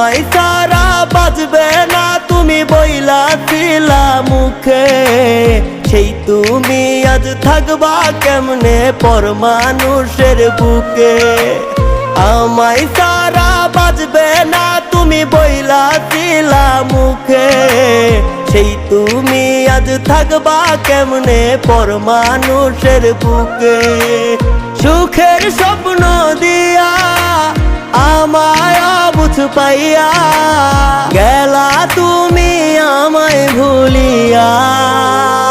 আমায় সারা বাজবে না তুমি বইলাছিলা মুখে, সেই তুমি আজ থাকবা কেমনে পর মানুষের বুকে। আমায় সারা বাজবে না তুমি বইলাছিলা মুখে, সেই তুমি আজ থাকবা কেমনে পর মানুষের বুকে। সুখের স্বপ্ন দিয়া আমায় অবুঝ পাইয়া গেলা তুমি আমায় ভুলিয়া।